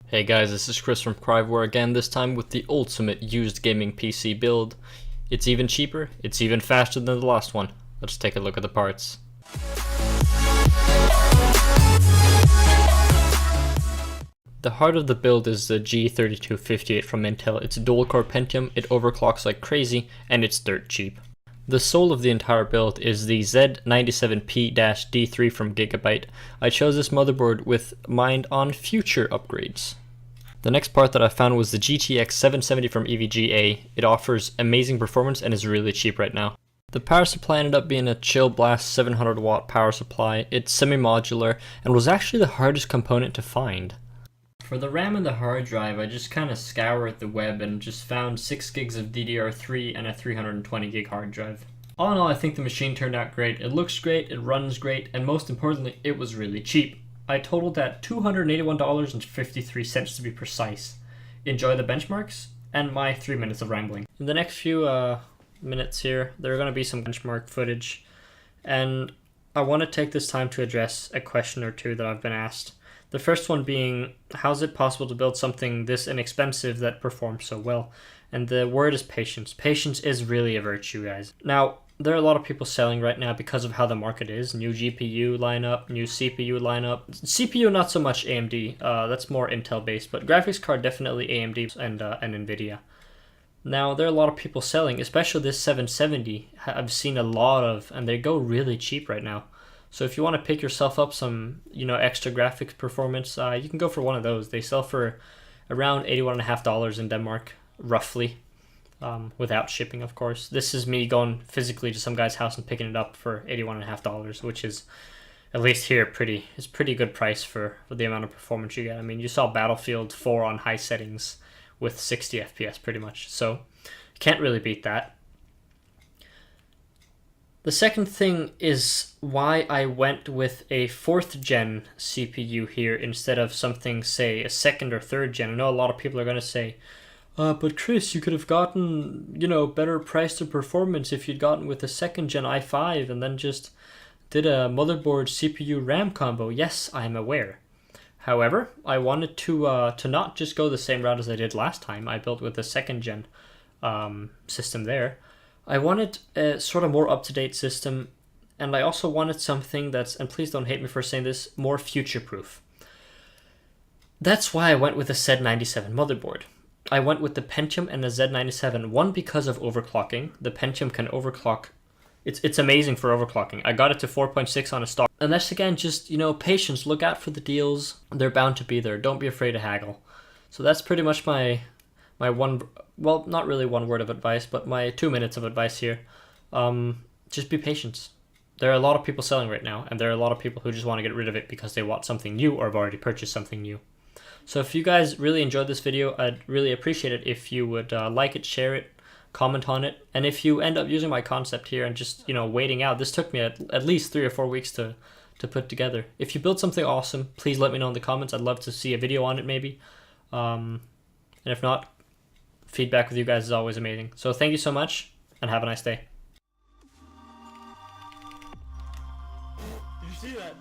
Hey guys, this is Chris from ChriveWare again, this time with the ultimate used gaming PC build. It's even cheaper, it's even faster than the last one. Let's take a look at the parts. The heart of the build is the G3258 from Intel. It's a dual-core Pentium, it overclocks like crazy, and it's dirt cheap. The soul of the entire build is the Z97P-D3 from Gigabyte. I chose this motherboard with mind on future upgrades. The next part that I found was the GTX 770 from EVGA. It offers amazing performance and is really cheap right now. The power supply ended up being a Chill Blast 700 watt power supply. It's semi-modular and was actually the hardest component to find. For the RAM and the hard drive, I just kind of scoured the web and just found 6 gigs of DDR3 and a 320 gig hard drive. All in all, I think the machine turned out great. It looks great, it runs great, and most importantly, it was really cheap. I totaled at $281.53 to be precise. Enjoy the benchmarks and my 3 minutes of rambling. In the next few minutes here, there are going to be some benchmark footage, and I want to take this time to address a question or two that I've been asked. The first one being, how is it possible to build something this inexpensive that performs so well? And the word is patience. Patience is really a virtue, guys. Now, there are a lot of people selling right now because of how the market is. New GPU lineup, new CPU lineup. CPU not so much AMD, that's more Intel based, but graphics card definitely AMD and Nvidia. Now, there are a lot of people selling, especially this 770. I've seen a lot of, and they go really cheap right now. So if you want to pick yourself up some, extra graphics performance, you can go for one of those. They sell for around $81.50 in Denmark, roughly, without shipping, of course. This is me going physically to some guy's house and picking it up for $81.50, which is, at least here, it's pretty good price for the amount of performance you get. I mean, you saw Battlefield 4 on high settings with 60 FPS pretty much, so you can't really beat that. The second thing is why I went with a 4th gen CPU here instead of something, say, a 2nd or 3rd gen. I know a lot of people are going to say, but Chris, you could have gotten, better price to performance if you'd gotten with a 2nd gen i5 and then just did a motherboard CPU RAM combo. Yes, I'm aware. However, I wanted to not just go the same route as I did last time. I built with a 2nd gen system there. I wanted a sort of more up-to-date system, and I also wanted something that's, and please don't hate me for saying this, more future-proof. That's why I went with the Z97 motherboard. I went with the Pentium and the Z97, one because of overclocking. The Pentium can overclock. It's amazing for overclocking. I got it to 4.6 on a stock. And that's, again, just, patience. Look out for the deals. They're bound to be there. Don't be afraid to haggle. So that's pretty much my one, well, not really one word of advice, but my 2 minutes of advice here. Just be patient. There are a lot of people selling right now, and there are a lot of people who just want to get rid of it because they want something new or have already purchased something new. So if you guys really enjoyed this video, I'd really appreciate it if you would like it, share it, comment on it, and if you end up using my concept here and just, waiting out, this took me at least 3 or 4 weeks to put together. If you build something awesome, please let me know in the comments. I'd love to see a video on it maybe. And if not, feedback with you guys is always amazing. So thank you so much, and have a nice day. Did you see that?